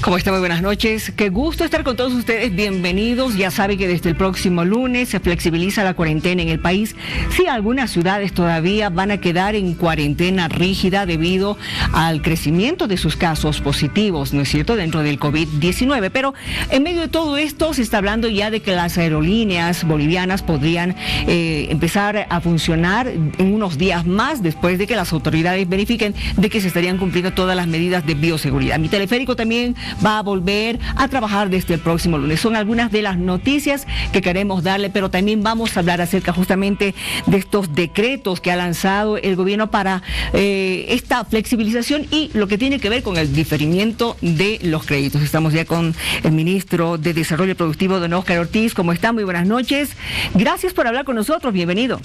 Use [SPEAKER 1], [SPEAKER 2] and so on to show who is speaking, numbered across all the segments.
[SPEAKER 1] ¿Cómo está? Muy buenas noches. Qué gusto estar con todos ustedes. Bienvenidos. Ya sabe que desde el próximo lunes se flexibiliza la cuarentena en el país. Sí, algunas ciudades todavía van a quedar en cuarentena rígida debido al crecimiento de sus casos positivos, ¿no es cierto?, dentro del COVID-19. Pero en medio de todo esto se está hablando ya de que las aerolíneas bolivianas podrían empezar a funcionar en unos días más después de que las autoridades verifiquen de que se estarían cumpliendo todas las medidas de bioseguridad. Mi teleférico también va a volver a trabajar desde el próximo lunes. Son algunas de las noticias que queremos darle, pero también vamos a hablar acerca justamente de estos decretos que ha lanzado el gobierno para esta flexibilización y lo que tiene que ver con el diferimiento de los créditos. Estamos ya con el ministro de Desarrollo Productivo, don Óscar Ortiz. ¿Cómo está? Muy buenas noches. Gracias por hablar con nosotros. Bienvenido.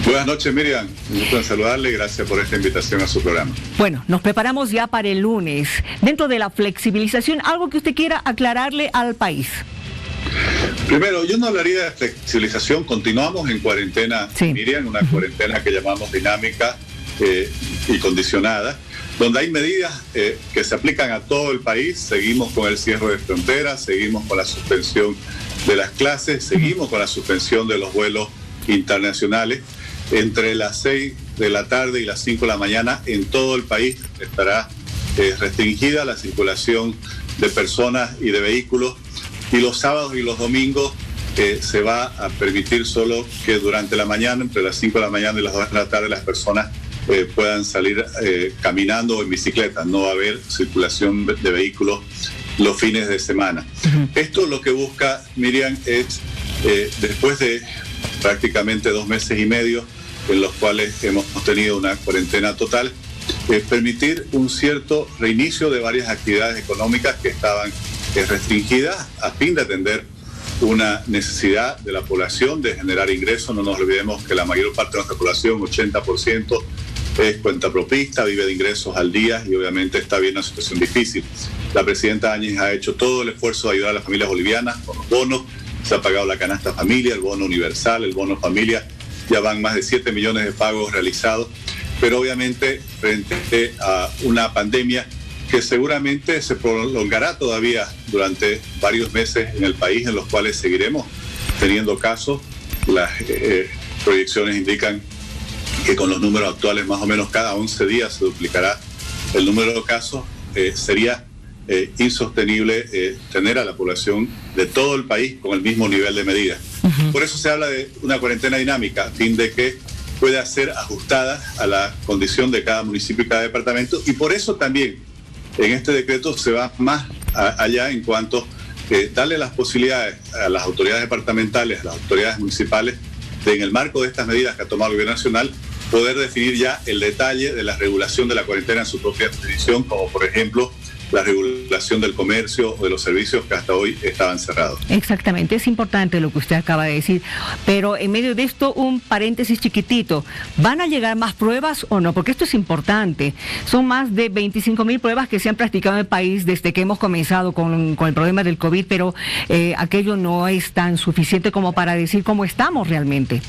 [SPEAKER 2] Buenas noches, Miriam. Un gusto en saludarle. Gracias por esta invitación a su programa.
[SPEAKER 1] Bueno, nos preparamos ya para el lunes. Dentro de la flexibilización, ¿algo que usted quiera aclararle al país?
[SPEAKER 2] Primero, yo no hablaría de flexibilización. Continuamos en cuarentena, sí. Miriam, una cuarentena que llamamos dinámica y condicionada, donde hay medidas que se aplican a todo el país. Seguimos con el cierre de fronteras, seguimos con la suspensión de las clases, seguimos con la suspensión de los vuelos internacionales. Entre las 6 de la tarde y las 5 de la mañana en todo el país estará restringida la circulación de personas y de vehículos, y los sábados y los domingos se va a permitir solo que durante la mañana, entre las 5 de la mañana y las 2 de la tarde, las personas puedan salir caminando o en bicicleta. No va a haber circulación de vehículos los fines de semana. Esto lo que busca, Miriam, es después de prácticamente 2 meses y medio en los cuales hemos tenido una cuarentena total, permitir un cierto reinicio de varias actividades económicas que estaban restringidas a fin de atender una necesidad de la población de generar ingresos. No nos olvidemos que la mayor parte de nuestra población, 80%, es cuentapropista, vive de ingresos al día y obviamente está viendo una situación difícil. La presidenta Áñez ha hecho todo el esfuerzo de ayudar a las familias bolivianas con los bonos. Se ha pagado la canasta familia, el bono universal, el bono familia. Ya van más de 7 millones de pagos realizados. Pero obviamente frente a una pandemia que seguramente se prolongará todavía durante varios meses en el país, en los cuales seguiremos teniendo casos. Las proyecciones indican que con los números actuales más o menos cada 11 días se duplicará el número de casos. Sería insostenible tener a la población de todo el país con el mismo nivel de medidas. Por eso se habla de una cuarentena dinámica, a fin de que pueda ser ajustada a la condición de cada municipio y cada departamento, y por eso también en este decreto se va más allá en cuanto darle las posibilidades a las autoridades departamentales, a las autoridades municipales, de, en el marco de estas medidas que ha tomado el gobierno nacional, poder definir ya el detalle de la regulación de la cuarentena en su propia jurisdicción, como por ejemplo la regulación del comercio o de los servicios que hasta hoy estaban cerrados.
[SPEAKER 1] Exactamente, es importante lo que usted acaba de decir, pero en medio de esto un paréntesis chiquitito. ¿Van a llegar más pruebas o no? Porque esto es importante. Son más de 25.000 pruebas que se han practicado en el país desde que hemos comenzado con el problema del COVID, pero aquello no es tan suficiente como para decir cómo estamos realmente.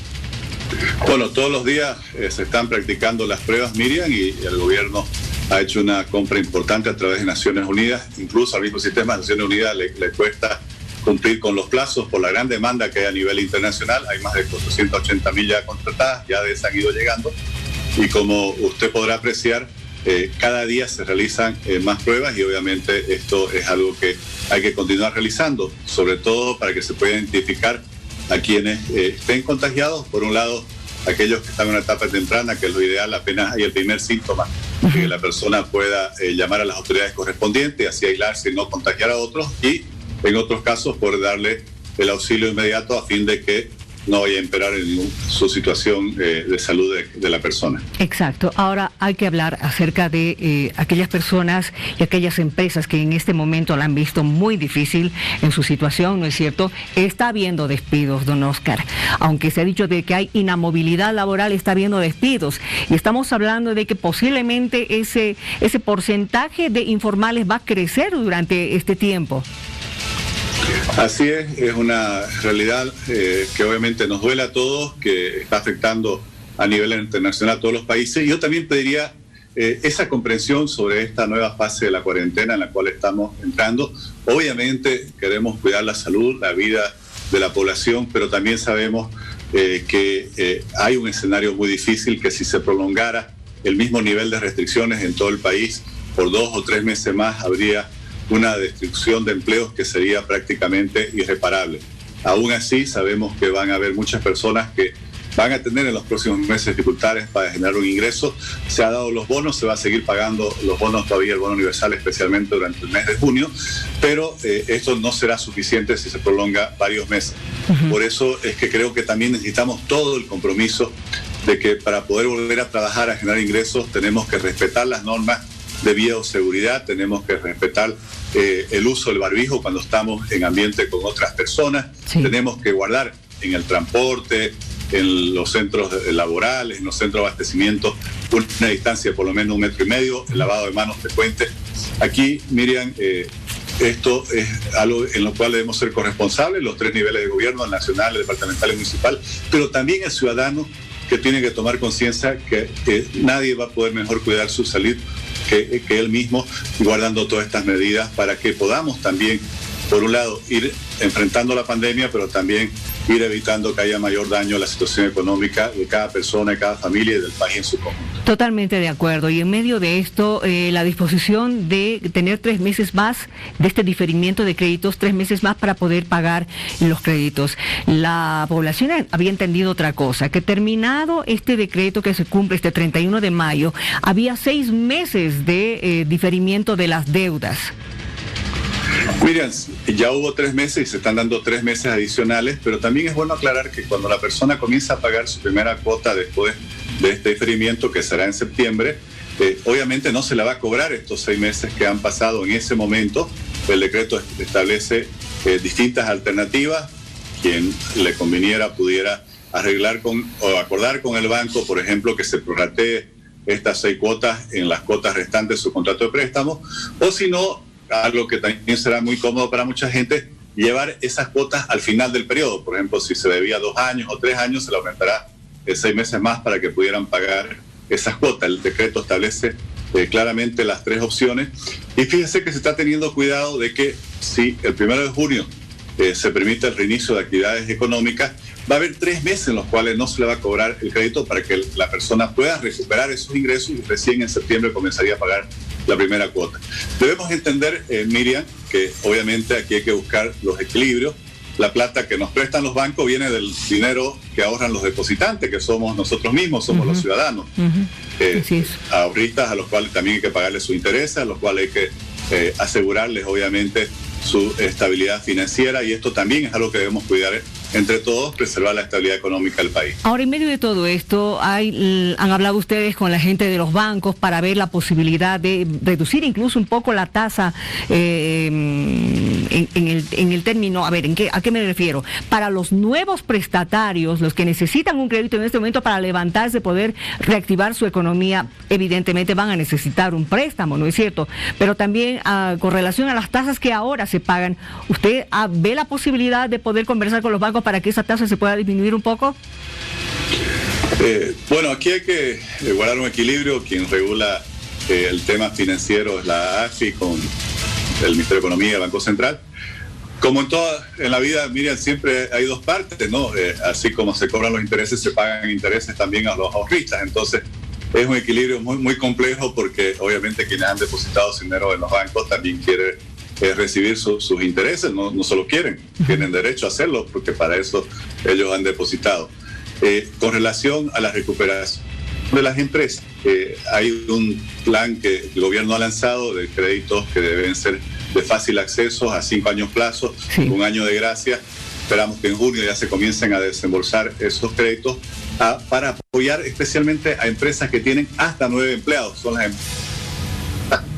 [SPEAKER 2] Bueno, todos los días se están practicando las pruebas, Miriam, y el gobierno ha hecho una compra importante a través de Naciones Unidas. Incluso al mismo sistema de Naciones Unidas le cuesta cumplir con los plazos por la gran demanda que hay a nivel internacional. Hay más de 480.000 ya contratadas, ya de esas han ido llegando. Y como usted podrá apreciar, cada día se realizan más pruebas, y obviamente esto es algo que hay que continuar realizando, sobre todo para que se pueda identificar a quienes estén contagiados. Por un lado, aquellos que están en una etapa temprana, que es lo ideal, apenas hay el primer síntoma, que la persona pueda llamar a las autoridades correspondientes, así aislarse y no contagiar a otros, y en otros casos poder darle el auxilio inmediato a fin de que no vaya a empeorar en su situación de salud de la persona.
[SPEAKER 1] Exacto. Ahora hay que hablar acerca de aquellas personas y aquellas empresas que en este momento la han visto muy difícil en su situación, ¿no es cierto? Está habiendo despidos, don Óscar. Aunque se ha dicho de que hay inamovilidad laboral, está habiendo despidos. Y estamos hablando de que posiblemente ese porcentaje de informales va a crecer durante este tiempo.
[SPEAKER 2] Así es una realidad que obviamente nos duele a todos, que está afectando a nivel internacional a todos los países. Yo también pediría esa comprensión sobre esta nueva fase de la cuarentena en la cual estamos entrando. Obviamente queremos cuidar la salud, la vida de la población, pero también sabemos que hay un escenario muy difícil, que si se prolongara el mismo nivel de restricciones en todo el país por 2 o 3 meses más, habría una destrucción de empleos que sería prácticamente irreparable. Aún así, sabemos que van a haber muchas personas que van a tener en los próximos meses dificultades para generar un ingreso. Se ha dado los bonos, se va a seguir pagando los bonos todavía, el bono universal especialmente durante el mes de junio, pero esto no será suficiente si se prolonga varios meses. Por eso es que creo que también necesitamos todo el compromiso de que para poder volver a trabajar, a generar ingresos, tenemos que respetar las normas de bioseguridad, tenemos que respetar el uso del barbijo cuando estamos en ambiente con otras personas, tenemos que guardar en el transporte, en los centros laborales, en los centros de abastecimiento, una distancia de por lo menos 1,5 metros, el lavado de manos frecuente. Aquí, Miriam, esto es algo en lo cual debemos ser corresponsables, los 3 niveles de gobierno, el nacional, el departamental y el municipal, pero también el ciudadano, que tiene que tomar conciencia que nadie va a poder mejor cuidar su salud que él mismo, guardando todas estas medidas para que podamos también, por un lado, ir enfrentando la pandemia, pero también ir evitando que haya mayor daño a la situación económica de cada persona, de cada familia y del país en su conjunto.
[SPEAKER 1] Totalmente de acuerdo. Y en medio de esto, la disposición de tener 3 meses más de este diferimiento de créditos, 3 meses más para poder pagar los créditos. La población había entendido otra cosa, que terminado este decreto que se cumple este 31 de mayo, había 6 meses de diferimiento de las deudas.
[SPEAKER 2] Miriam, ya hubo 3 meses y se están dando 3 meses adicionales, pero también es bueno aclarar que cuando la persona comienza a pagar su primera cuota después de este diferimiento, que será en septiembre, obviamente no se le va a cobrar estos 6 meses que han pasado en ese momento. El decreto establece distintas alternativas. Quien le conviniera pudiera arreglar o acordar con el banco, por ejemplo, que se prorratee estas 6 cuotas en las cuotas restantes de su contrato de préstamo, o si no, algo que también será muy cómodo para mucha gente, llevar esas cuotas al final del periodo. Por ejemplo, si se debía 2 años o 3 años, se le aumentará 6 meses más para que pudieran pagar esas cuotas. El decreto establece claramente las 3 opciones. Y fíjese que se está teniendo cuidado de que si el 1 de junio se permite el reinicio de actividades económicas, va a haber 3 meses en los cuales no se le va a cobrar el crédito para que la persona pueda recuperar esos ingresos y recién en septiembre comenzaría a pagar la primera cuota. Debemos entender, Miriam, que obviamente aquí hay que buscar los equilibrios. La plata que nos prestan los bancos viene del dinero que ahorran los depositantes, que somos nosotros mismos, somos los ciudadanos. Ahorristas a los cuales también hay que pagarles su interés, a los cuales hay que asegurarles obviamente su estabilidad financiera, y esto también es algo que debemos cuidar entre todos, preservar la estabilidad económica del país.
[SPEAKER 1] Ahora, en medio de todo esto, han hablado ustedes con la gente de los bancos para ver la posibilidad de reducir incluso un poco la tasa en el término, ¿a qué me refiero? Para los nuevos prestatarios, los que necesitan un crédito en este momento para levantarse, poder reactivar su economía, evidentemente van a necesitar un préstamo, ¿no es cierto? Pero también con relación a las tasas que ahora se pagan, ¿usted ve la posibilidad de poder conversar con los bancos para que esa tasa se pueda disminuir un poco?
[SPEAKER 2] Bueno, aquí hay que guardar un equilibrio. Quien regula el tema financiero es la AFI con el Ministerio de Economía y el Banco Central. Como en la vida, Miriam, siempre hay 2 partes, ¿no? Así como se cobran los intereses, se pagan intereses también a los ahorristas. Entonces, es un equilibrio muy, muy complejo, porque obviamente quienes han depositado su dinero en los bancos también quieren recibir sus intereses, no solo tienen derecho a hacerlo, porque para eso ellos han depositado. Con relación a la recuperación de las empresas, hay un plan que el gobierno ha lanzado de créditos que deben ser de fácil acceso a 5 años plazo, 1 año de gracia. Esperamos que en junio ya se comiencen a desembolsar esos créditos para apoyar especialmente a empresas que tienen hasta 9 empleados. Son las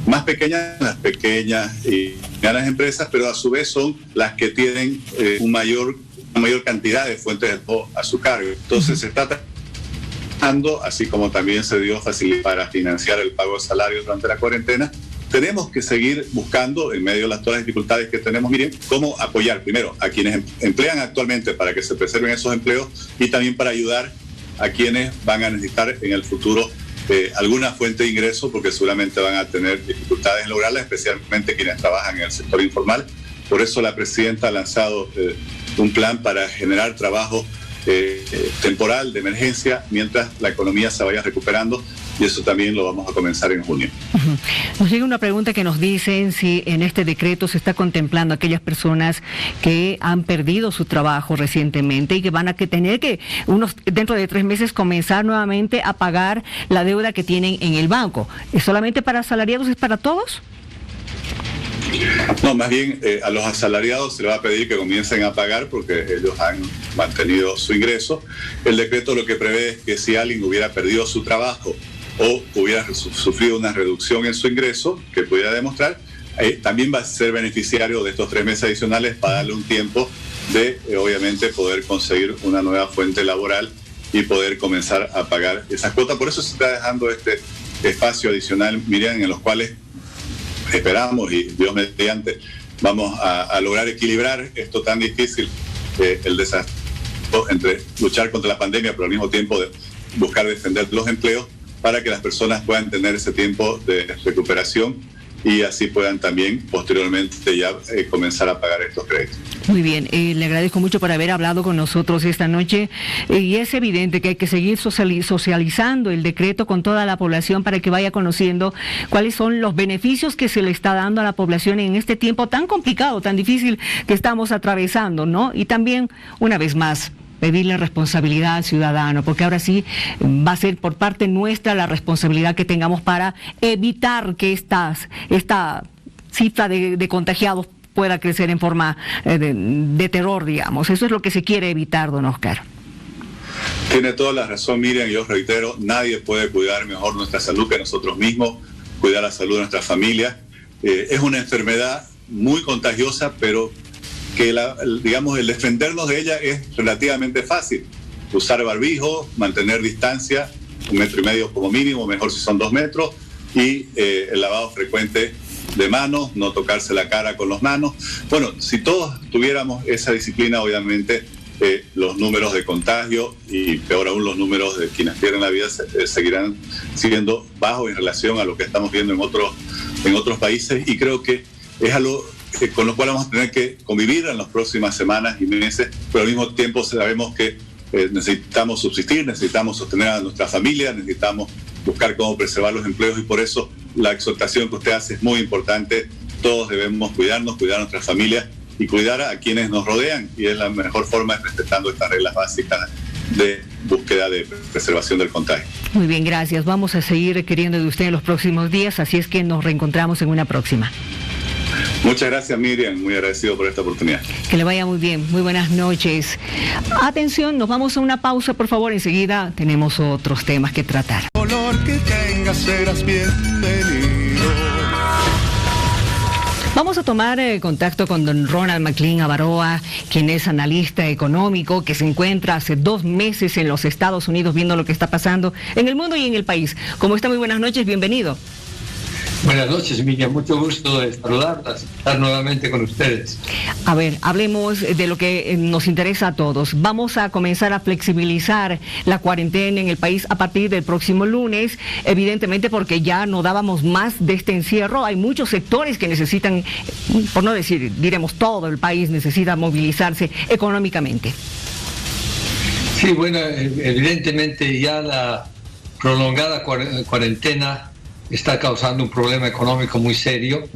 [SPEAKER 2] más pequeñas, las pequeñas y medianas empresas, pero a su vez son las que tienen una mayor cantidad de fuentes de trabajo a su cargo. Entonces se está trabajando, así como también se dio facilidad para financiar el pago de salarios durante la cuarentena. Tenemos que seguir buscando, en medio de todas las dificultades que tenemos, miren, cómo apoyar primero a quienes emplean actualmente para que se preserven esos empleos, y también para ayudar a quienes van a necesitar en el futuro alguna fuente de ingreso, porque seguramente van a tener dificultades en lograrla, especialmente quienes trabajan en el sector informal. Por eso la presidenta ha lanzado un plan para generar trabajo temporal, de emergencia, mientras la economía se vaya recuperando, y eso también lo vamos a comenzar en junio.
[SPEAKER 1] Nos llega una pregunta que nos dicen si en este decreto se está contemplando a aquellas personas que han perdido su trabajo recientemente y que van a tener que dentro de 3 meses comenzar nuevamente a pagar la deuda que tienen en el banco. ¿Es solamente para asalariados? ¿Es para todos?
[SPEAKER 2] No, más bien a los asalariados se les va a pedir que comiencen a pagar porque ellos han mantenido su ingreso. El decreto lo que prevé es que si alguien hubiera perdido su trabajo o hubiera sufrido una reducción en su ingreso que pudiera demostrar, también va a ser beneficiario de estos 3 meses adicionales para darle un tiempo de, obviamente, poder conseguir una nueva fuente laboral y poder comenzar a pagar esas cuotas. Por eso se está dejando este espacio adicional, Miriam, en los cuales esperamos, y Dios mediante, vamos a lograr equilibrar esto tan difícil, el desafío entre luchar contra la pandemia, pero al mismo tiempo de buscar defender los empleos, para que las personas puedan tener ese tiempo de recuperación y así puedan también posteriormente ya comenzar a pagar estos créditos.
[SPEAKER 1] Muy bien, le agradezco mucho por haber hablado con nosotros esta noche, y es evidente que hay que seguir socializando el decreto con toda la población para que vaya conociendo cuáles son los beneficios que se le está dando a la población en este tiempo tan complicado, tan difícil que estamos atravesando, ¿no? Y también, una vez más, pedirle responsabilidad al ciudadano, porque ahora sí va a ser por parte nuestra la responsabilidad que tengamos para evitar que esta cifra de contagiados pueda crecer en forma de terror, digamos. Eso es lo que se quiere evitar, don Oscar.
[SPEAKER 2] Tiene toda la razón, Miriam, y yo reitero, nadie puede cuidar mejor nuestra salud que nosotros mismos, cuidar la salud de nuestra familia. Es una enfermedad muy contagiosa, pero que el defendernos de ella es relativamente fácil. Usar barbijo, mantener distancia, 1,5 metros como mínimo, mejor si son 2 metros, y el lavado frecuente de manos, no tocarse la cara con las manos. Bueno, si todos tuviéramos esa disciplina, obviamente los números de contagio y peor aún los números de quienes pierden la vida seguirán siendo bajos en relación a lo que estamos viendo en otros países, y creo que es algo con lo cual vamos a tener que convivir en las próximas semanas y meses, pero al mismo tiempo sabemos que necesitamos subsistir, necesitamos sostener a nuestra familia, necesitamos buscar cómo preservar los empleos, y por eso la exhortación que usted hace es muy importante. Todos debemos cuidarnos, cuidar a nuestras familias y cuidar a quienes nos rodean, y es la mejor forma es respetando estas reglas básicas de búsqueda de preservación del contagio.
[SPEAKER 1] Muy bien, gracias. Vamos a seguir requiriendo de usted en los próximos días, así es que nos reencontramos en una próxima.
[SPEAKER 2] Muchas gracias, Miriam, muy agradecido por esta oportunidad.
[SPEAKER 1] Que le vaya muy bien, muy buenas noches. Atención, nos vamos a una pausa, por favor, enseguida tenemos otros temas que tratar.
[SPEAKER 3] Color que tengas, serás bienvenido.
[SPEAKER 1] Vamos a tomar contacto con don Ronald McLean Avaroa, quien es analista económico, que se encuentra hace 2 meses en los Estados Unidos viendo lo que está pasando en el mundo y en el país. ¿Cómo está? Muy buenas noches, bienvenido.
[SPEAKER 4] Buenas noches, Miriam. Mucho gusto de saludarlas, estar nuevamente con ustedes.
[SPEAKER 1] A ver, hablemos de lo que nos interesa a todos. Vamos a comenzar a flexibilizar la cuarentena en el país a partir del próximo lunes, evidentemente porque ya no dábamos más de este encierro. Hay muchos sectores que necesitan, por no decir, diremos todo el país necesita movilizarse económicamente.
[SPEAKER 4] Sí, bueno, evidentemente ya la prolongada cuarentena está causando un problema económico muy serio.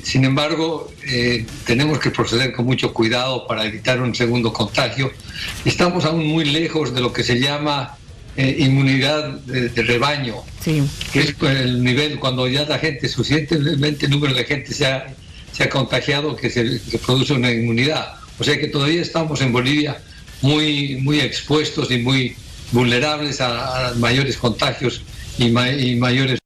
[SPEAKER 4] Sin embargo, tenemos que proceder con mucho cuidado para evitar un segundo contagio. Estamos aún muy lejos de lo que se llama inmunidad de rebaño, sí, que es el nivel cuando ya la gente, suficientemente el número de gente se ha contagiado que se produce una inmunidad. O sea que todavía estamos en Bolivia muy expuestos y muy vulnerables a mayores contagios y mayores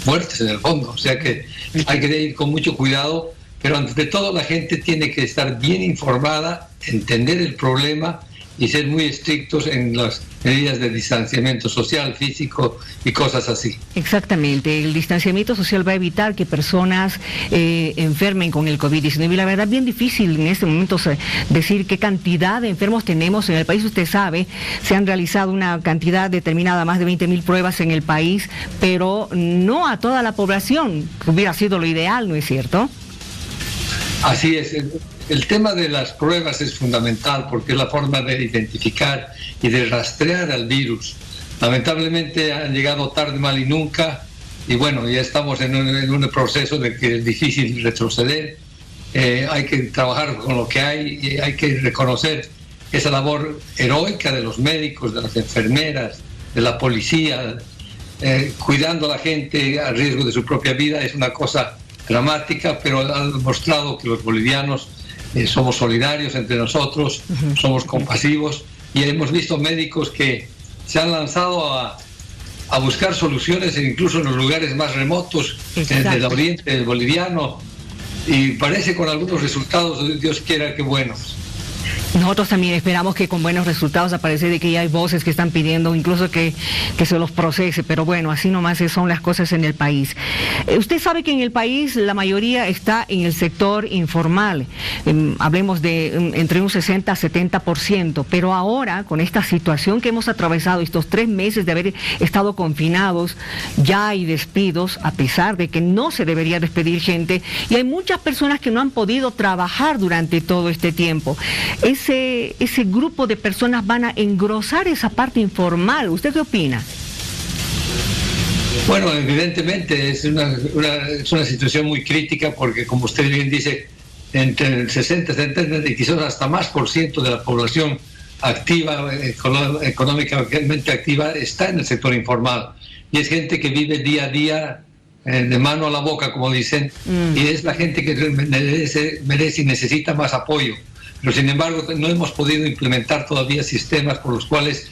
[SPEAKER 4] muertes en el fondo. O sea que hay que ir con mucho cuidado, pero ante todo la gente tiene que estar bien informada, entender el problema y ser muy estrictos en las medidas de distanciamiento social, físico y cosas así.
[SPEAKER 1] Exactamente, el distanciamiento social va a evitar que personas enfermen con el COVID-19 y la verdad es bien difícil en este momento decir qué cantidad de enfermos tenemos en el país. Usted sabe, se han realizado una cantidad determinada, más de 20.000 pruebas en el país, pero no a toda la población, que hubiera sido lo ideal, ¿no es cierto?
[SPEAKER 4] Así es. El tema de las pruebas es fundamental porque es la forma de identificar y de rastrear al virus. Lamentablemente han llegado tarde, mal y nunca, y bueno, ya estamos en un proceso de que es difícil retroceder. Hay que trabajar con lo que hay y hay que reconocer esa labor heroica de los médicos, de las enfermeras, de la policía, cuidando a la gente a riesgo de su propia vida. Es una cosa dramática, pero ha demostrado que los bolivianos somos solidarios entre nosotros, somos compasivos, y hemos visto médicos que se han lanzado a buscar soluciones incluso en los lugares más remotos del oriente boliviano, y parece con algunos resultados, Dios quiera que buenos.
[SPEAKER 1] Nosotros también esperamos que con buenos resultados aparece de que ya hay voces que están pidiendo incluso que se los procese, pero bueno, así nomás son las cosas en el país. Usted sabe que en el país la mayoría está en el sector informal, hablemos de entre un 60 a 70%, pero ahora con esta situación que hemos atravesado, estos 3 meses de haber estado confinados, ya hay despidos, a pesar de que no se debería despedir gente, y hay muchas personas que no han podido trabajar durante todo este tiempo. Ese grupo de personas van a engrosar esa parte informal. ¿Usted qué opina?
[SPEAKER 4] Bueno, evidentemente es una situación muy crítica porque, como usted bien dice, entre el 60, 70 y quizás hasta más por ciento de la población activa, económicamente activa, está en el sector informal. Y es gente que vive día a día de mano a la boca, como dicen, y es la gente que merece y necesita más apoyo. Pero sin embargo no hemos podido implementar todavía sistemas por los cuales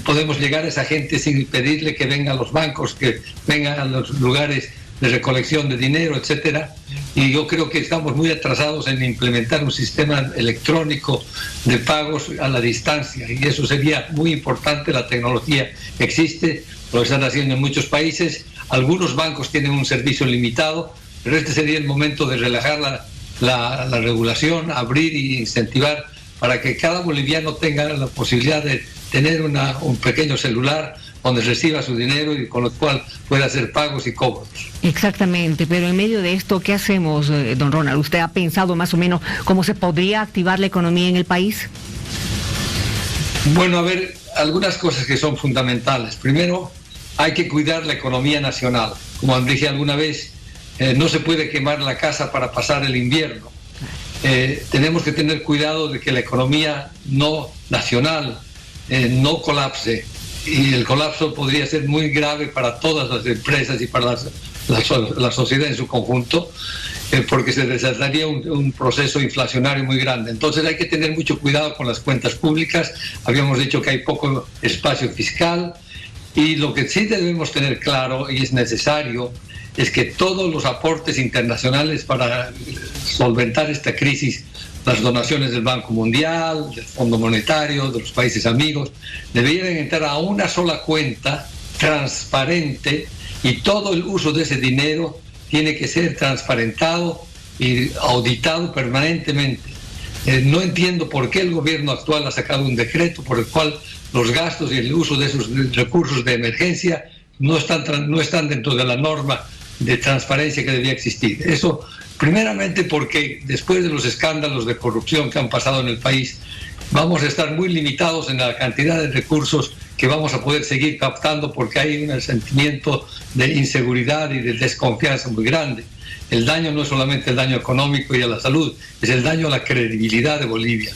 [SPEAKER 4] podemos llegar a esa gente sin pedirle que venga a los bancos, que vengan a los lugares de recolección de dinero, etcétera. Y yo creo que estamos muy atrasados en implementar un sistema electrónico de pagos a la distancia, y eso sería muy importante. La tecnología existe, lo están haciendo en muchos países. Algunos bancos tienen un servicio limitado, pero este sería el momento de relajar la regulación, abrir e incentivar para que cada boliviano tenga la posibilidad de tener un pequeño celular donde reciba su dinero y con lo cual pueda hacer pagos y cobros.
[SPEAKER 1] Exactamente, pero en medio de esto, ¿qué hacemos, don Ronald? ¿Usted ha pensado más o menos cómo se podría activar la economía en el país?
[SPEAKER 4] Bueno, a ver, algunas cosas que son fundamentales. Primero, hay que cuidar la economía nacional. Como dije alguna vez, no se puede quemar la casa para pasar el invierno. Tenemos que tener cuidado de que la economía nacional no colapse, y el colapso podría ser muy grave para todas las empresas y para la sociedad en su conjunto, porque se desataría un proceso inflacionario muy grande. Entonces hay que tener mucho cuidado con las cuentas públicas. Habíamos dicho que hay poco espacio fiscal, y lo que sí debemos tener claro y es necesario es que todos los aportes internacionales para solventar esta crisis, las donaciones del Banco Mundial, del Fondo Monetario, de los países amigos, deberían entrar a una sola cuenta transparente, y todo el uso de ese dinero tiene que ser transparentado y auditado permanentemente. No entiendo por qué el gobierno actual ha sacado un decreto por el cual los gastos y el uso de esos recursos de emergencia no están dentro de la norma de transparencia que debía existir. Eso, primeramente, porque después de los escándalos de corrupción que han pasado en el país, vamos a estar muy limitados en la cantidad de recursos que vamos a poder seguir captando, porque hay un sentimiento de inseguridad y de desconfianza muy grande. El daño no es solamente el daño económico y a la salud, es el daño a la credibilidad de Bolivia.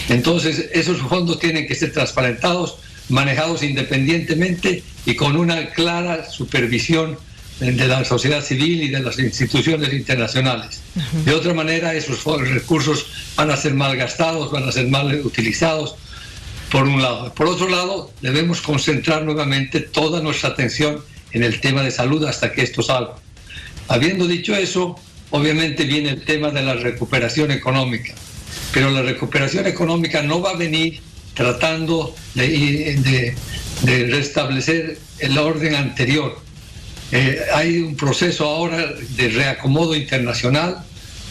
[SPEAKER 4] Entonces, esos fondos tienen que ser transparentados, manejados independientemente y con una clara supervisión de la sociedad civil y de las instituciones internacionales. De otra manera, esos recursos van a ser mal gastados, van a ser mal utilizados, por un lado. Por otro lado, debemos concentrar nuevamente toda nuestra atención en el tema de salud hasta que esto salga. Habiendo dicho eso, obviamente viene el tema de la recuperación económica, pero la recuperación económica no va a venir tratando de restablecer el orden anterior. Hay un proceso ahora de reacomodo internacional,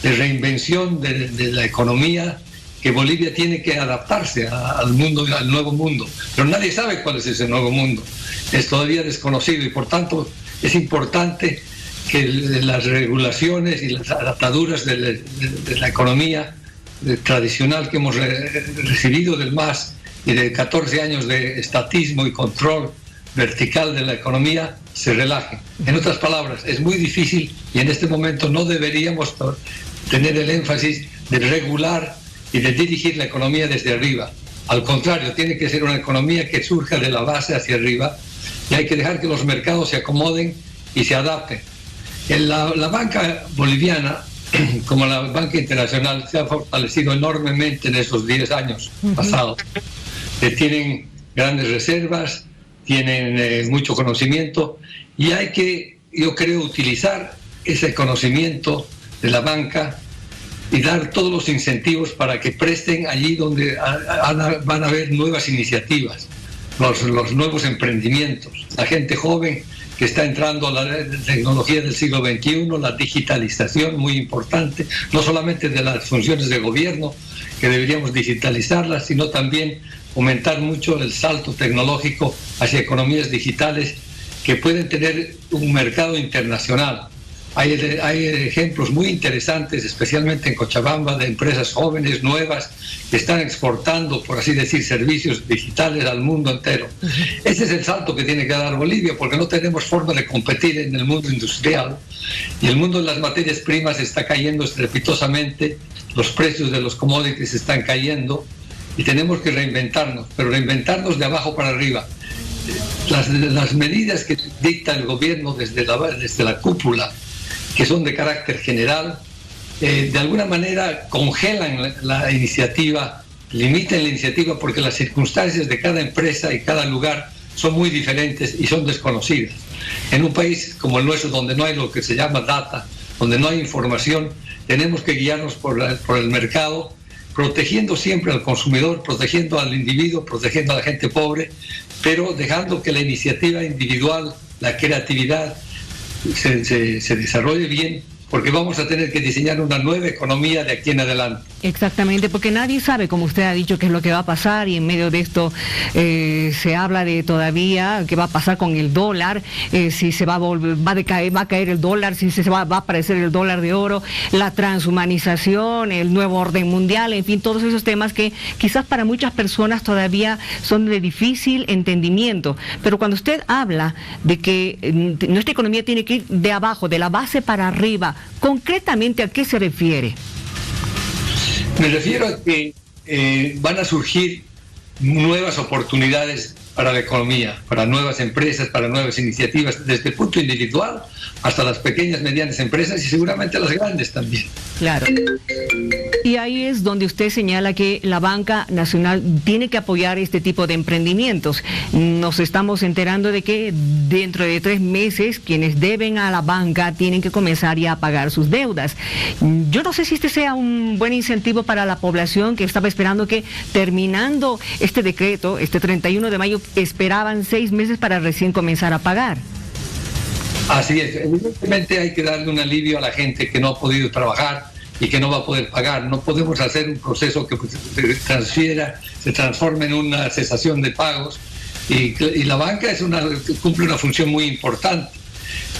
[SPEAKER 4] de reinvención de la economía, que Bolivia tiene que adaptarse al mundo, al nuevo mundo. Pero nadie sabe cuál es ese nuevo mundo. Es todavía desconocido y por tanto es importante que las regulaciones y las ataduras de la economía tradicional que hemos recibido del MAS y de 14 años de estatismo y control vertical de la economía se relajen. En otras palabras, es muy difícil y en este momento no deberíamos tener el énfasis de regular y de dirigir la economía desde arriba. Al contrario, tiene que ser una economía que surja de la base hacia arriba y hay que dejar que los mercados se acomoden y se adapten. La banca boliviana, como la banca internacional, se ha fortalecido enormemente en estos 10 años pasados. Tienen grandes reservas, tienen mucho conocimiento y hay que, yo creo, utilizar ese conocimiento de la banca y dar todos los incentivos para que presten allí donde van a haber nuevas iniciativas, los nuevos emprendimientos, la gente joven que está entrando a la tecnología del siglo XXI, la digitalización muy importante, no solamente de las funciones de gobierno, que deberíamos digitalizarlas, sino también aumentar mucho el salto tecnológico hacia economías digitales que pueden tener un mercado internacional. Hay ejemplos muy interesantes, especialmente en Cochabamba, de empresas jóvenes, nuevas, que están exportando, por así decir, servicios digitales al mundo entero. Ese es el salto que tiene que dar Bolivia, porque no tenemos forma de competir en el mundo industrial. Y el mundo de las materias primas está cayendo estrepitosamente, los precios de los commodities están cayendo, y tenemos que reinventarnos, pero reinventarnos de abajo para arriba. Las medidas que dicta el gobierno desde la cúpula, que son de carácter general, de alguna manera congelan la iniciativa, limitan la iniciativa porque las circunstancias de cada empresa y cada lugar son muy diferentes y son desconocidas. En un país como el nuestro, donde no hay lo que se llama data, donde no hay información, tenemos que guiarnos por el mercado, protegiendo siempre al consumidor, protegiendo al individuo, protegiendo a la gente pobre, pero dejando que la iniciativa individual, la creatividad, se desarrolle bien, porque vamos a tener que diseñar una nueva economía de aquí en adelante.
[SPEAKER 1] Exactamente, porque nadie sabe, como usted ha dicho, qué es lo que va a pasar, y en medio de esto se habla de todavía qué va a pasar con el dólar, si se va a caer el dólar, si va a aparecer el dólar de oro, la transhumanización, el nuevo orden mundial, en fin, todos esos temas que quizás para muchas personas todavía son de difícil entendimiento. Pero cuando usted habla de que nuestra economía tiene que ir de abajo, de la base para arriba, concretamente, ¿a qué se refiere?
[SPEAKER 4] Me refiero a que van a surgir nuevas oportunidades para la economía, para nuevas empresas, para nuevas iniciativas, desde el punto individual hasta las pequeñas, medianas empresas y seguramente las grandes también.
[SPEAKER 1] Claro. Y ahí es donde usted señala que la banca nacional tiene que apoyar este tipo de emprendimientos. Nos estamos enterando de que dentro de 3 meses quienes deben a la banca tienen que comenzar ya a pagar sus deudas. Yo no sé si este sea un buen incentivo para la población que estaba esperando que, terminando este decreto, este 31 de mayo, esperaban 6 meses para recién comenzar a pagar.
[SPEAKER 4] Así es, evidentemente hay que darle un alivio a la gente que no ha podido trabajar y que no va a poder pagar. No podemos hacer un proceso que se transforme en una cesación de pagos, y la banca cumple una función muy importante,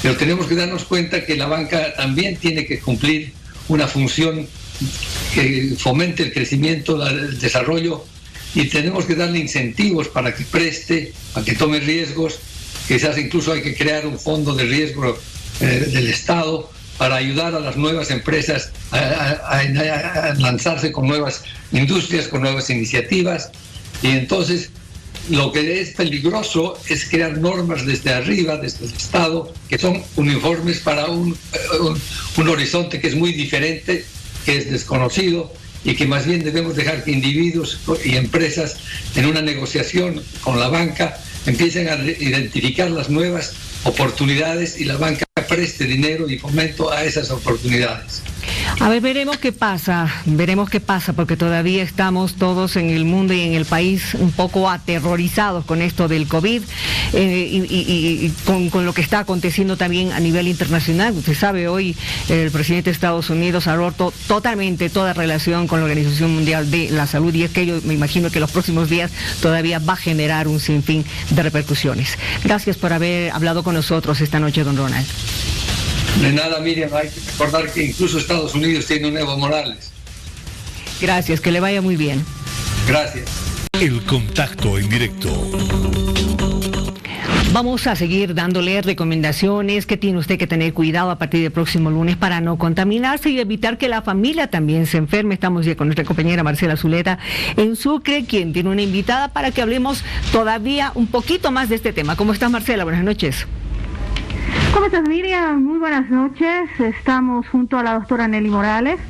[SPEAKER 4] pero tenemos que darnos cuenta que la banca también tiene que cumplir una función que fomente el crecimiento, el desarrollo, y tenemos que darle incentivos para que preste, para que tome riesgos. Quizás incluso hay que crear un fondo de riesgo del Estado para ayudar a las nuevas empresas a lanzarse con nuevas industrias, con nuevas iniciativas. Y entonces lo que es peligroso es crear normas desde arriba, desde el Estado, que son uniformes para un horizonte que es muy diferente, que es desconocido, y que más bien debemos dejar que individuos y empresas en una negociación con la banca empiecen a identificar las nuevas oportunidades y la banca preste dinero y fomento a esas oportunidades.
[SPEAKER 1] A ver, veremos qué pasa, porque todavía estamos todos en el mundo y en el país un poco aterrorizados con esto del COVID y con lo que está aconteciendo también a nivel internacional. Usted sabe, hoy el presidente de Estados Unidos ha roto totalmente toda relación con la Organización Mundial de la Salud, y es que yo me imagino que los próximos días todavía va a generar un sinfín de repercusiones. Gracias por haber hablado con nosotros esta noche, don Ronald.
[SPEAKER 4] De nada, Miriam, hay que recordar que incluso Estados Unidos tiene un Evo Morales.
[SPEAKER 1] Gracias, que le vaya muy bien.
[SPEAKER 4] Gracias.
[SPEAKER 5] El contacto en directo.
[SPEAKER 1] Vamos a seguir dándole recomendaciones que tiene usted que tener cuidado a partir del próximo lunes para no contaminarse y evitar que la familia también se enferme. Estamos ya con nuestra compañera Marcela Zuleta en Sucre, quien tiene una invitada para que hablemos todavía un poquito más de este tema. ¿Cómo estás, Marcela? Buenas noches.
[SPEAKER 6] ¿Cómo estás, Miriam? Muy buenas noches. Estamos junto a la doctora Nelly Morales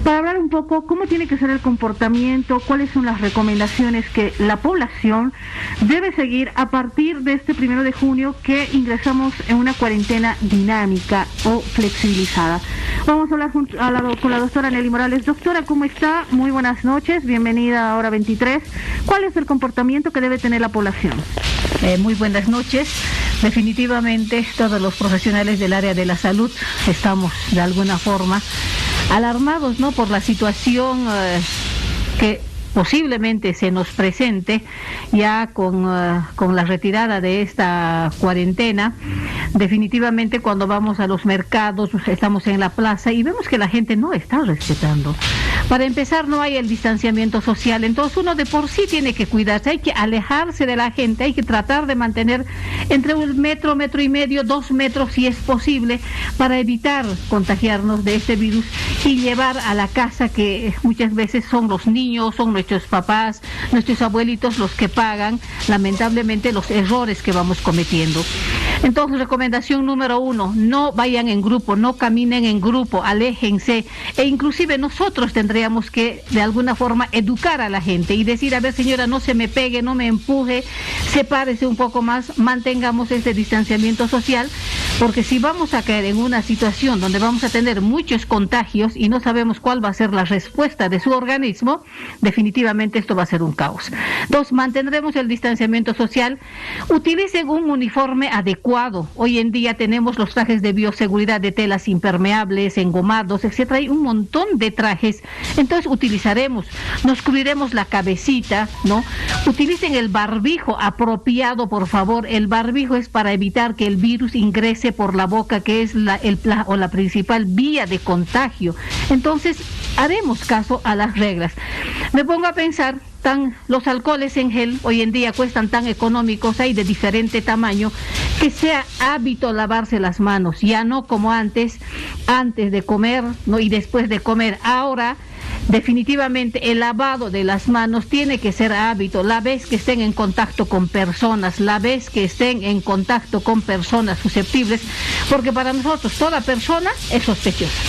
[SPEAKER 6] para hablar un poco cómo tiene que ser el comportamiento, cuáles son las recomendaciones que la población debe seguir a partir de este 1 de junio que ingresamos en una cuarentena dinámica o flexibilizada. Vamos a hablar con la doctora Nelly Morales. Doctora, ¿cómo está? Muy buenas noches. Bienvenida a Hora 23. ¿Cuál es el comportamiento que debe tener la población?
[SPEAKER 7] Muy buenas noches. Definitivamente todos los profesionales del área de la salud estamos de alguna forma alarmados, ¿no?, por la situación que posiblemente se nos presente ya con la retirada de esta cuarentena. Definitivamente cuando vamos a los mercados, estamos en la plaza y vemos que la gente no está respetando. Para empezar, no hay el distanciamiento social, entonces uno de por sí tiene que cuidarse, hay que alejarse de la gente, hay que tratar de mantener entre 1 metro, 1,5 metros, 2 metros si es posible, para evitar contagiarnos de este virus y llevar a la casa, que muchas veces son los niños, son nuestros papás, nuestros abuelitos los que pagan lamentablemente los errores que vamos cometiendo. Entonces, recomendación número 1, no vayan en grupo, no caminen en grupo, aléjense, e inclusive nosotros tendríamos que de alguna forma educar a la gente y decir, a ver, señora, no se me pegue, no me empuje, sepárese un poco más, mantengamos este distanciamiento social, porque si vamos a caer en una situación donde vamos a tener muchos contagios y no sabemos cuál va a ser la respuesta de su organismo, definitivamente esto va a ser un caos. Entonces, mantendremos el distanciamiento social, utilicen un uniforme adecuado. Hoy en día tenemos los trajes de bioseguridad de telas impermeables, engomados, etcétera. Hay un montón de trajes. Entonces nos cubriremos la cabecita, ¿no? Utilicen el barbijo apropiado, por favor. El barbijo es para evitar que el virus ingrese por la boca, que es la principal vía de contagio. Entonces, haremos caso a las reglas. Me pongo a pensar, los alcoholes en gel hoy en día cuestan tan económicos, hay de diferente tamaño, que sea hábito lavarse las manos, ya no como antes de comer, ¿no?, y después de comer. Ahora definitivamente el lavado de las manos tiene que ser hábito, la vez que estén en contacto con personas, susceptibles, porque para nosotros toda persona es sospechosa.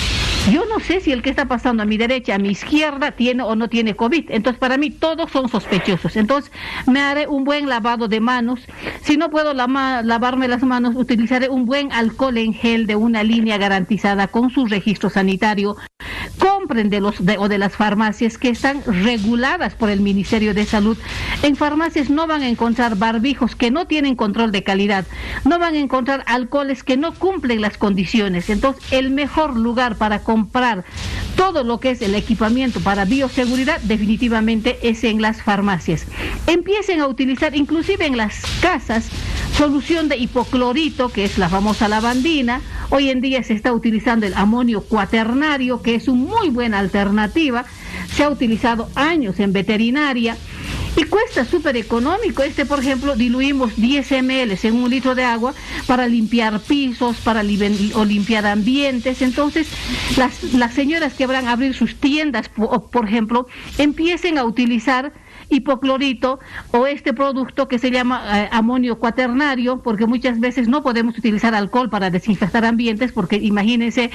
[SPEAKER 7] Yo no sé si el que está pasando a mi derecha, a mi izquierda, tiene o no tiene COVID. Entonces, para mí, todos son sospechosos. Entonces, me haré un buen lavado de manos. Si no puedo lavarme las manos, utilizaré un buen alcohol en gel de una línea garantizada con su registro sanitario. Compren de las farmacias que están reguladas por el Ministerio de Salud. En farmacias no van a encontrar barbijos que no tienen control de calidad. No van a encontrar alcoholes que no cumplen las condiciones. Entonces, el mejor lugar para comprar todo lo que es el equipamiento para bioseguridad definitivamente es en las farmacias. Empiecen a utilizar inclusive en las casas solución de hipoclorito, que es la famosa lavandina. Hoy en día se está utilizando el amonio cuaternario, que es una muy buena alternativa. Se ha utilizado años en veterinaria y cuesta súper económico. Por ejemplo, diluimos 10 ml en 1 litro de agua para limpiar pisos, o limpiar ambientes. Entonces, las señoras que van a abrir sus tiendas, por ejemplo, empiecen a utilizar hipoclorito o este producto que se llama amonio cuaternario, porque muchas veces no podemos utilizar alcohol para desinfectar ambientes, porque imagínense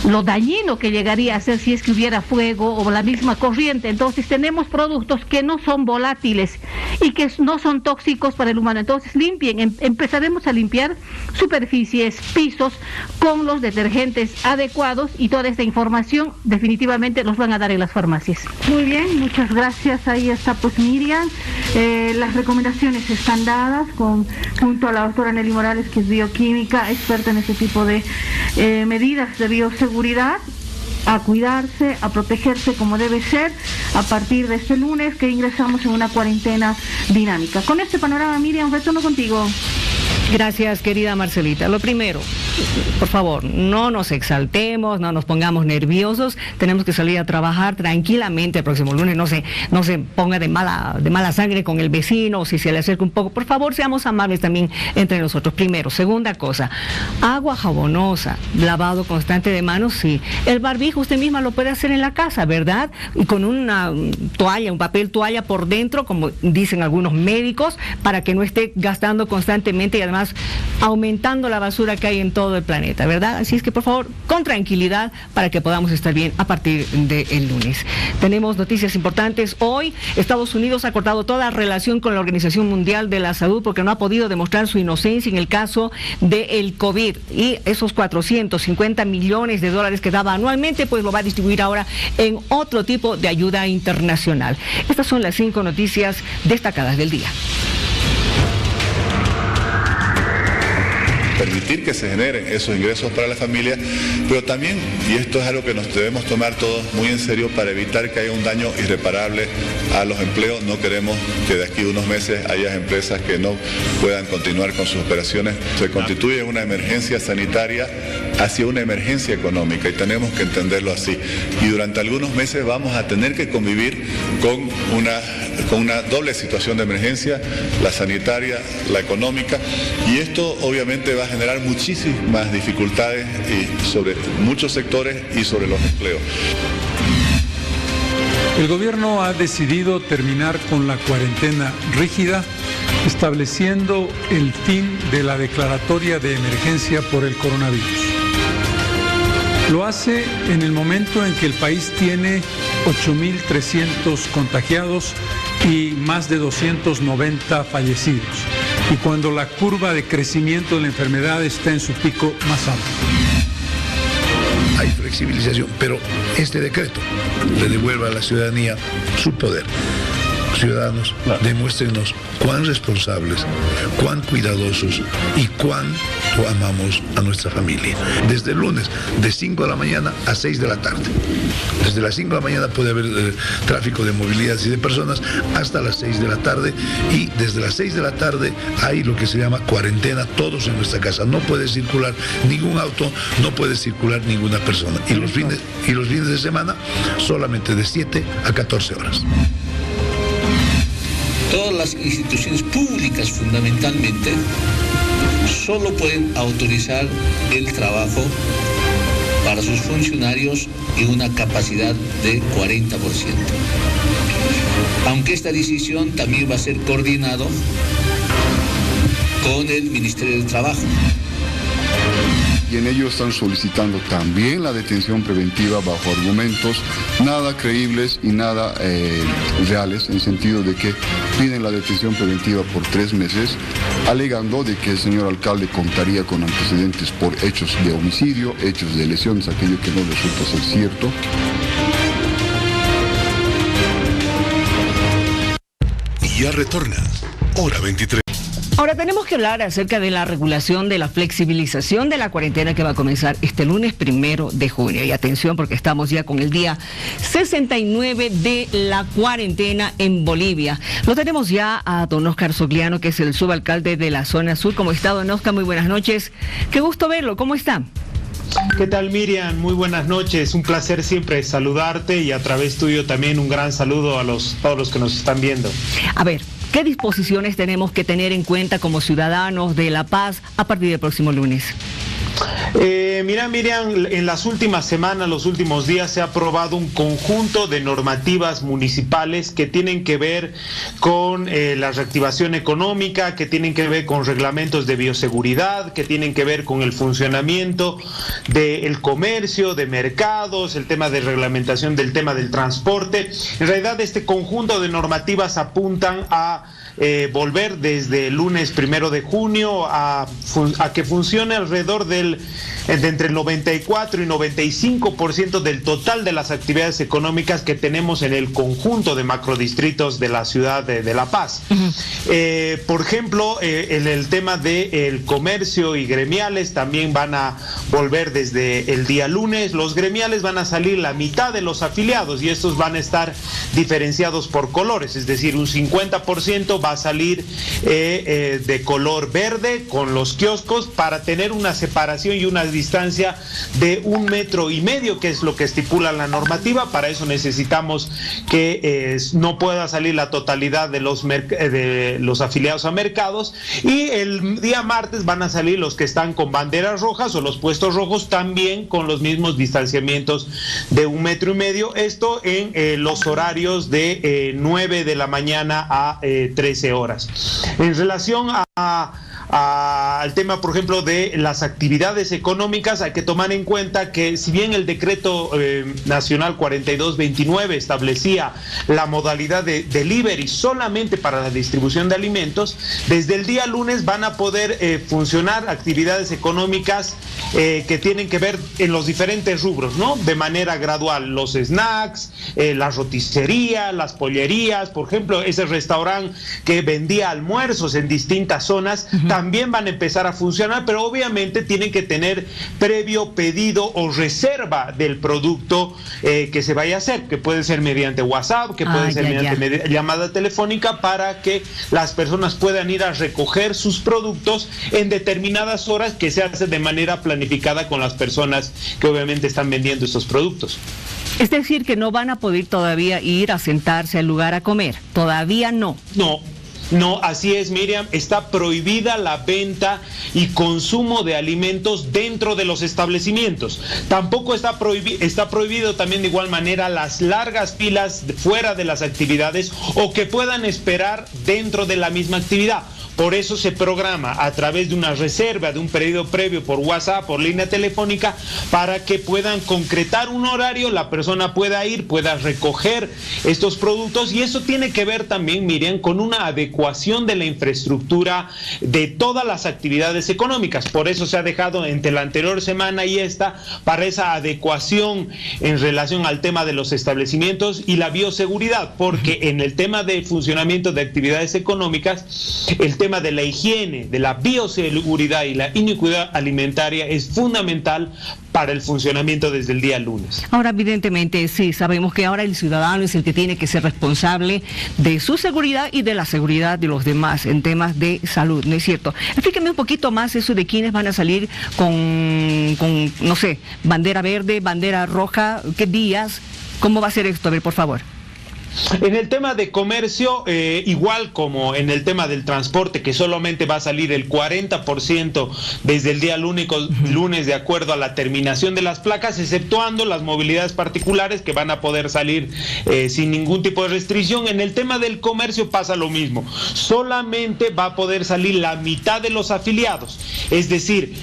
[SPEAKER 7] lo dañino que llegaría a ser si es que hubiera fuego o la misma corriente. Entonces tenemos productos que no son volátiles y que no son tóxicos para el humano. Entonces limpien, empezaremos a limpiar superficies, pisos con los detergentes adecuados, y toda esta información definitivamente los van a dar en las farmacias.
[SPEAKER 6] Muy bien, muchas gracias. Ahí está pues Miriam. Las recomendaciones están dadas junto a la doctora Nelly Morales, que es bioquímica, experta en este tipo de medidas de bioseguridad. A cuidarse, a protegerse como debe ser a partir de este lunes que ingresamos en una cuarentena dinámica. Con este panorama, Miriam, retorno contigo.
[SPEAKER 1] Gracias, querida Marcelita. Lo primero, por favor, no nos exaltemos, no nos pongamos nerviosos. Tenemos que salir a trabajar tranquilamente el próximo lunes. No se ponga de mala sangre con el vecino, o si se le acerca un poco. Por favor, seamos amables también entre nosotros. Primero. Segunda cosa, agua jabonosa, lavado constante de manos, sí. El barbijo usted misma lo puede hacer en la casa, ¿verdad? Y con una toalla, un papel toalla por dentro, como dicen algunos médicos, para que no esté gastando constantemente y además aumentando la basura que hay en todo el planeta, ¿verdad? Así es que, por favor, con tranquilidad para que podamos estar bien a partir del lunes. Tenemos noticias importantes. Hoy, Estados Unidos ha cortado toda relación con la Organización Mundial de la Salud porque no ha podido demostrar su inocencia en el caso del COVID. Y esos 450 millones de dólares que daba anualmente, pues lo va a distribuir ahora en otro tipo de ayuda internacional. Estas son las 5 noticias destacadas del día.
[SPEAKER 2] Permitir que se generen esos ingresos para la familia, pero también, y esto es algo que nos debemos tomar todos muy en serio, para evitar que haya un daño irreparable a los empleos. No queremos que de aquí a unos meses haya empresas que no puedan continuar con sus operaciones. Se constituye una emergencia sanitaria hacia una emergencia económica, y tenemos que entenderlo así. Y durante algunos meses vamos a tener que convivir con una doble situación de emergencia, la sanitaria, la económica, y esto obviamente va a generar muchísimas dificultades sobre muchos sectores y sobre los empleos.
[SPEAKER 8] El gobierno ha decidido terminar con la cuarentena rígida, estableciendo el fin de la declaratoria de emergencia por el coronavirus. Lo hace en el momento en que el país tiene 8.300 contagiados y más de 290 fallecidos, y cuando la curva de crecimiento de la enfermedad está en su pico más alto.
[SPEAKER 9] Hay flexibilización, pero este decreto le devuelve a la ciudadanía su poder. Ciudadanos, demuéstrenos cuán responsables, cuán cuidadosos y cuánto amamos a nuestra familia. Desde el lunes, de 5 de la mañana a 6 de la tarde. Desde las 5 de la mañana puede haber tráfico de movilidad y de personas hasta las 6 de la tarde, y desde las 6 de la tarde hay lo que se llama cuarentena, todos en nuestra casa. No puede circular ningún auto, no puede circular ninguna persona. Y los fines de semana solamente de 7 a 14 horas.
[SPEAKER 10] Todas las instituciones públicas fundamentalmente solo pueden autorizar el trabajo para sus funcionarios en una capacidad de 40%. Aunque esta decisión también va a ser coordinado con el Ministerio del Trabajo.
[SPEAKER 3] Y en ello están solicitando también la detención preventiva bajo argumentos nada creíbles y nada reales, en sentido de que piden la detención preventiva por 3 meses, alegando de que el señor alcalde contaría con antecedentes por hechos de homicidio, hechos de lesiones, aquello que no resulta ser cierto.
[SPEAKER 5] Y ya retorna, hora 23.
[SPEAKER 1] Ahora tenemos que hablar acerca de la regulación de la flexibilización de la cuarentena que va a comenzar este lunes 1 de junio. Y atención, porque estamos ya con el día 69 de la cuarentena en Bolivia. Lo tenemos ya a don Oscar Sogliano, que es el subalcalde de la zona sur. ¿Cómo está, don Oscar? Muy buenas noches. Qué gusto verlo. ¿Cómo está?
[SPEAKER 11] ¿Qué tal, Miriam? Muy buenas noches. Un placer siempre saludarte, y a través tuyo también un gran saludo a todos los que nos están viendo.
[SPEAKER 1] A ver, ¿qué disposiciones tenemos que tener en cuenta como ciudadanos de La Paz a partir del próximo lunes?
[SPEAKER 11] Mira, Miriam, en las últimas semanas, los últimos días, se ha aprobado un conjunto de normativas municipales que tienen que ver con la reactivación económica, que tienen que ver con reglamentos de bioseguridad, que tienen que ver con el funcionamiento del comercio, de mercados, el tema de reglamentación del tema del transporte. En realidad, este conjunto de normativas apuntan a volver desde el lunes 1 de junio a que funcione alrededor de entre el 94 y 95% del total de las actividades económicas que tenemos en el conjunto de macrodistritos de la ciudad de La Paz. Por ejemplo, en el tema del comercio y gremiales también van a volver desde el día lunes. Los gremiales van a salir la mitad de los afiliados y estos van a estar diferenciados por colores, es decir, un 50% va a salir de color verde con los kioscos para tener una separación y una distancia de 1,5 metros, que es lo que estipula la normativa. Para eso necesitamos que no pueda salir la totalidad de los afiliados a mercados, y el día martes van a salir los que están con banderas rojas o los puestos rojos también con los mismos distanciamientos de 1,5 metros, esto en los horarios de 9 de la mañana a 13 horas. En relación al tema, por ejemplo, de las actividades económicas, hay que tomar en cuenta que si bien el decreto nacional 4229 establecía la modalidad de delivery solamente para la distribución de alimentos, desde el día lunes van a poder funcionar actividades económicas que tienen que ver en los diferentes rubros, ¿no? De manera gradual, los snacks, la roticería, las pollerías, por ejemplo, ese restaurante que vendía almuerzos en distintas zonas, también van a empezar a funcionar, pero obviamente tienen que tener previo pedido o reserva del producto que se vaya a hacer, que puede ser mediante WhatsApp, que puede ser mediante llamada telefónica, para que las personas puedan ir a recoger sus productos en determinadas horas, que se hace de manera planificada con las personas que obviamente están vendiendo estos productos.
[SPEAKER 1] Es decir, que no van a poder todavía ir a sentarse al lugar a comer, todavía no.
[SPEAKER 11] No, así es, Miriam, está prohibida la venta y consumo de alimentos dentro de los establecimientos. Tampoco está prohibido también de igual manera las largas filas fuera de las actividades o que puedan esperar dentro de la misma actividad. Por eso se programa a través de una reserva, de un pedido previo por WhatsApp, por línea telefónica, para que puedan concretar un horario, la persona pueda ir, pueda recoger estos productos, y eso tiene que ver también, Miriam, con una adecuación de la infraestructura de todas las actividades económicas. Por eso se ha dejado entre la anterior semana y esta para esa adecuación en relación al tema de los establecimientos y la bioseguridad, porque en el tema de funcionamiento de actividades económicas, el tema de la higiene, de la bioseguridad y la inocuidad alimentaria es fundamental para el funcionamiento desde el día lunes.
[SPEAKER 1] Ahora, evidentemente, sí, sabemos que ahora el ciudadano es el que tiene que ser responsable de su seguridad y de la seguridad de los demás en temas de salud, ¿no es cierto? Explíqueme un poquito más eso de quiénes van a salir con no sé, bandera verde, bandera roja, qué días, cómo va a ser esto, a ver, por favor.
[SPEAKER 11] En el tema de comercio, igual como en el tema del transporte, que solamente va a salir el 40% desde el día lunes de acuerdo a la terminación de las placas, exceptuando las movilidades particulares que van a poder salir sin ningún tipo de restricción. En el tema del comercio pasa lo mismo, solamente va a poder salir la mitad de los afiliados, es decir,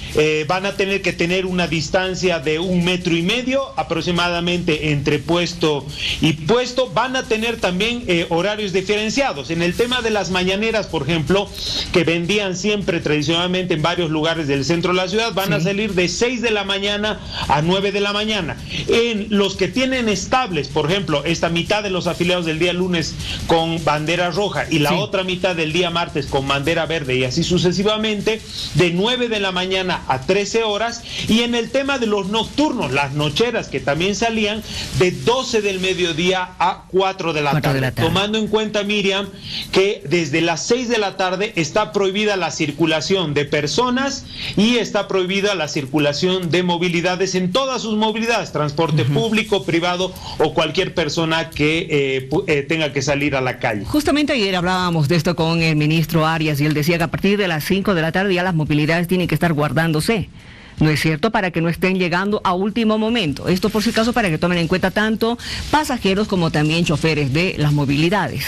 [SPEAKER 11] van a tener que tener una distancia de 1,5 metros aproximadamente entre puesto y puesto. Van a tener también horarios diferenciados. En el tema de las mañaneras, por ejemplo, que vendían siempre tradicionalmente en varios lugares del centro de la ciudad, van a salir de 6 de la mañana a 9 de la mañana. En los que tienen estables, por ejemplo, esta mitad de los afiliados del día lunes con bandera roja y la otra mitad del día martes con bandera verde, y así sucesivamente, de 9 de la mañana a 13 horas. Y en el tema de los nocturnos, las nocheras, que también salían de 12 del mediodía a 4 de la tarde. Tomando en cuenta, Miriam, que desde las 6 de la tarde está prohibida la circulación de personas y está prohibida la circulación de movilidades en todas sus movilidades, transporte público, privado o cualquier persona que tenga que salir a la calle.
[SPEAKER 1] Justamente ayer hablábamos de esto con el ministro Arias y él decía que a partir de las 5 de la tarde ya las movilidades tienen que estar guardándose. ¿no es cierto?, para que no estén llegando a último momento. Esto por si acaso para que tomen en cuenta tanto pasajeros como también choferes de las movilidades.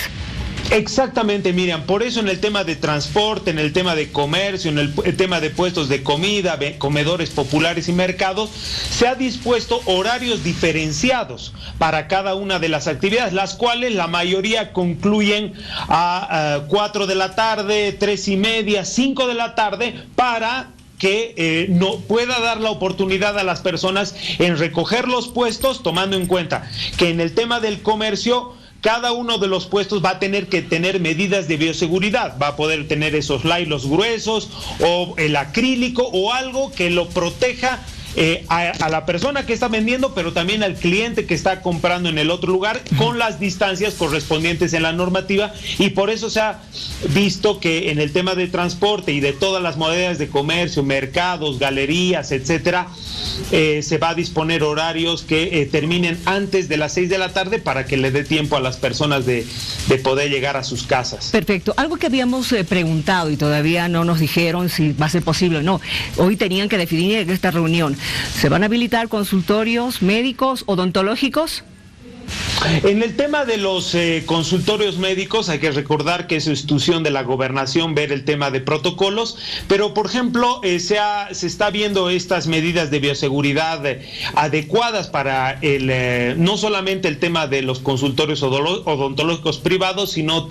[SPEAKER 11] Exactamente, Miriam. Por eso en el tema de transporte, en el tema de comercio, en el tema de puestos de comida, comedores populares y mercados, se ha dispuesto horarios diferenciados para cada una de las actividades, las cuales la mayoría concluyen a 4 de la tarde, 3:30, 5 de la tarde, para que no pueda dar la oportunidad a las personas en recoger los puestos, tomando en cuenta que en el tema del comercio, cada uno de los puestos va a tener que tener medidas de bioseguridad, va a poder tener esos nylons gruesos o el acrílico o algo que lo proteja a la persona que está vendiendo, pero también al cliente que está comprando en el otro lugar, con las distancias correspondientes en la normativa. Y por eso se ha visto que en el tema de transporte y de todas las modalidades de comercio, mercados, galerías, etcétera, se va a disponer horarios que terminen antes de las 6 de la tarde para que le dé tiempo a las personas de poder llegar a sus casas.
[SPEAKER 1] Perfecto. Algo que habíamos preguntado y todavía no nos dijeron si va a ser posible o no. Hoy tenían que definir en esta reunión. ¿Se van a habilitar consultorios médicos, odontológicos?
[SPEAKER 11] En el tema de los consultorios médicos, hay que recordar que es institución de la gobernación ver el tema de protocolos, pero por ejemplo se está viendo estas medidas de bioseguridad adecuadas para no solamente el tema de los consultorios odontológicos privados, sino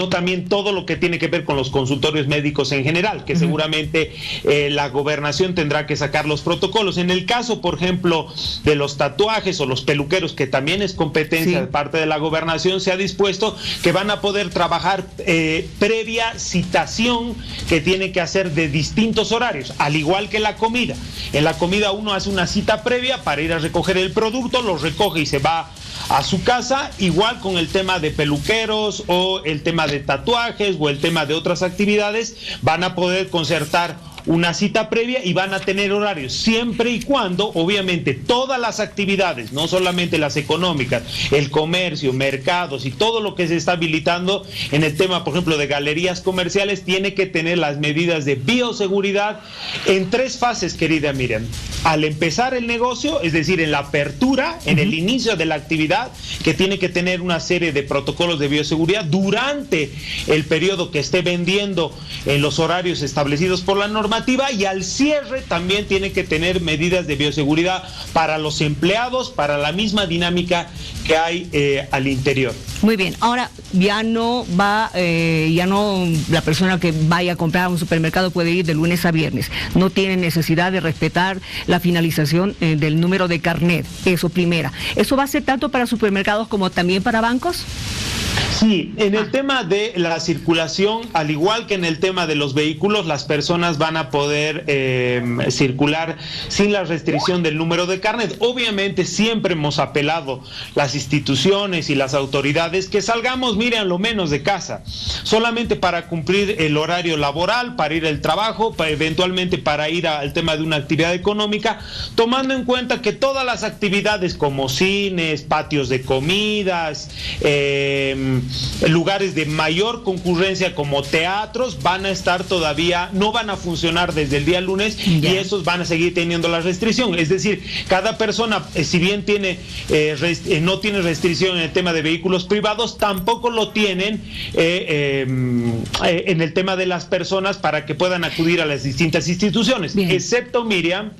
[SPEAKER 11] también todo lo que tiene que ver con los consultorios médicos en general, que seguramente la gobernación tendrá que sacar los protocolos. En el caso, por ejemplo, de los tatuajes o los peluqueros, que también es competencia de parte de la gobernación, se ha dispuesto que van a poder trabajar previa citación que tiene que hacer de distintos horarios, al igual que la comida. En la comida uno hace una cita previa para ir a recoger el producto, lo recoge y se va a su casa, igual con el tema de peluqueros o el tema de tatuajes o el tema de otras actividades, van a poder concertar una cita previa y van a tener horarios, siempre y cuando, obviamente, todas las actividades, no solamente las económicas, el comercio, mercados y todo lo que se está habilitando en el tema, por ejemplo, de galerías comerciales, tiene que tener las medidas de bioseguridad en 3 fases, querida Miriam. Al empezar el negocio, es decir, en la apertura, en el inicio de la actividad, que tiene que tener una serie de protocolos de bioseguridad durante el periodo que esté vendiendo en los horarios establecidos por la norma, y al cierre también tiene que tener medidas de bioseguridad para los empleados, para la misma dinámica que hay al interior.
[SPEAKER 1] Muy bien, ahora ya no la persona que vaya a comprar a un supermercado puede ir de lunes a viernes, no tiene necesidad de respetar la finalización del número de carnet, eso primera. ¿Eso va a ser tanto para supermercados como también para bancos?
[SPEAKER 11] Sí, en el tema de la circulación, al igual que en el tema de los vehículos, las personas van a poder circular sin la restricción del número de carnet. Obviamente siempre hemos apelado las instituciones y las autoridades que salgamos, miren, lo menos de casa, solamente para cumplir el horario laboral, para ir al trabajo, eventualmente para ir al tema de una actividad económica, tomando en cuenta que todas las actividades como cines, patios de comidas, lugares de mayor concurrencia como teatros van a estar todavía, no van a funcionar desde el día lunes y esos van a seguir teniendo la restricción. Es decir, cada persona, si bien no tiene restricción en el tema de vehículos privados, tampoco lo tienen en el tema de las personas para que puedan acudir a las distintas instituciones. Bien. Excepto, Miriam,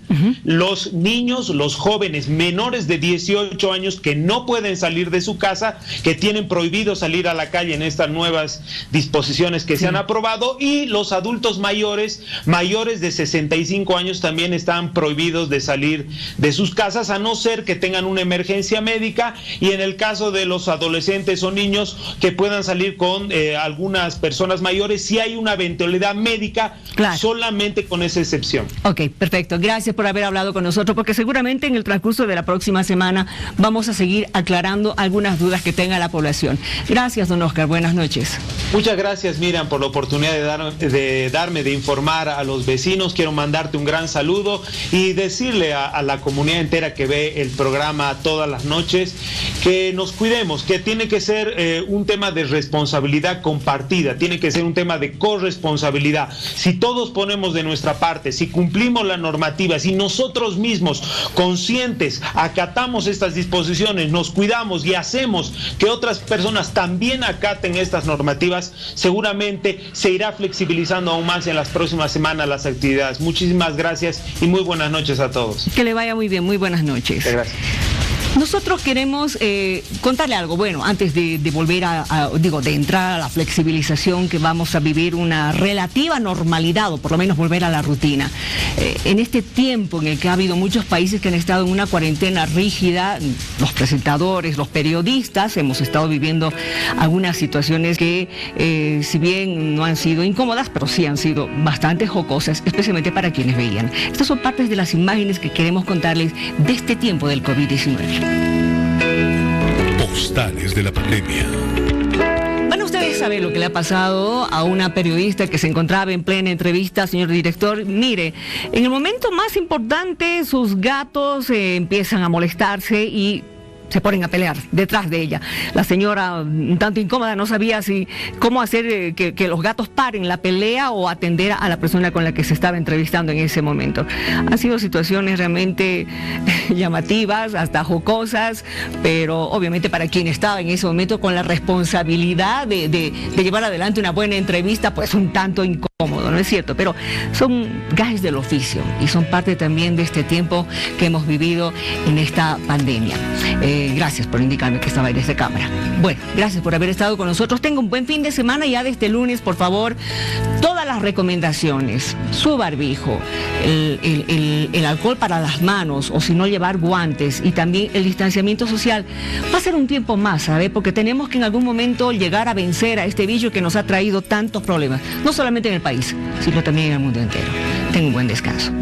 [SPEAKER 11] los niños, los jóvenes menores de 18 años que no pueden salir de su casa, que tienen prohibido salir a la calle en estas nuevas disposiciones que se han aprobado, y los adultos mayores de 65 años también están prohibidos de salir de sus casas, a no ser que tengan una emergencia médica, y en el caso de los adolescentes o niños que puedan salir con algunas personas mayores, si hay una eventualidad médica, solamente con esa excepción.
[SPEAKER 1] Ok, perfecto. Gracias por haber hablado con nosotros, porque seguramente en el transcurso de la próxima semana vamos a seguir aclarando algunas dudas que tenga la población. Gracias. Gracias, don Oscar. Buenas noches.
[SPEAKER 11] Muchas gracias, Miriam, por la oportunidad de informar a los vecinos. Quiero mandarte un gran saludo y decirle a la comunidad entera que ve el programa todas las noches que nos cuidemos, que tiene que ser un tema de responsabilidad compartida, tiene que ser un tema de corresponsabilidad. Si todos ponemos de nuestra parte, si cumplimos la normativa, si nosotros mismos conscientes acatamos estas disposiciones, nos cuidamos y hacemos que otras personas también acaten estas normativas, seguramente se irá flexibilizando aún más en las próximas semanas las actividades. Muchísimas gracias y muy buenas noches a todos.
[SPEAKER 1] Que le vaya muy bien, muy buenas noches.
[SPEAKER 11] Gracias.
[SPEAKER 1] Nosotros queremos contarle algo. Bueno, antes de volver de entrar a la flexibilización, que vamos a vivir una relativa normalidad, o por lo menos volver a la rutina. En este tiempo en el que ha habido muchos países que han estado en una cuarentena rígida, los presentadores, los periodistas, hemos estado viviendo algunas situaciones que, si bien no han sido incómodas, pero sí han sido bastante jocosas, especialmente para quienes veían. Estas son partes de las imágenes que queremos contarles de este tiempo del COVID-19.
[SPEAKER 5] Postales de la pandemia.
[SPEAKER 1] Bueno, ustedes saben lo que le ha pasado a una periodista que se encontraba en plena entrevista. Señor director, mire, en el momento más importante sus gatos empiezan a molestarse y se ponen a pelear detrás de ella. La señora, un tanto incómoda, no sabía cómo hacer que los gatos paren la pelea o atender a la persona con la que se estaba entrevistando en ese momento. Han sido situaciones realmente llamativas, hasta jocosas, pero obviamente para quien estaba en ese momento con la responsabilidad de llevar adelante una buena entrevista, pues un tanto incómodo, ¿no es cierto? Pero son gajes del oficio y son parte también de este tiempo que hemos vivido en esta pandemia. Gracias por indicarme que estaba en esta cámara. Bueno, gracias por haber estado con nosotros. Tenga un buen fin de semana. Ya de este lunes, por favor, todas las recomendaciones, su barbijo, el alcohol para las manos, o si no, llevar guantes, y también el distanciamiento social. Va a ser un tiempo más, ¿sabe? Porque tenemos que en algún momento llegar a vencer a este bicho que nos ha traído tantos problemas, no solamente en el país, sino también en el mundo entero. Tenga un buen descanso.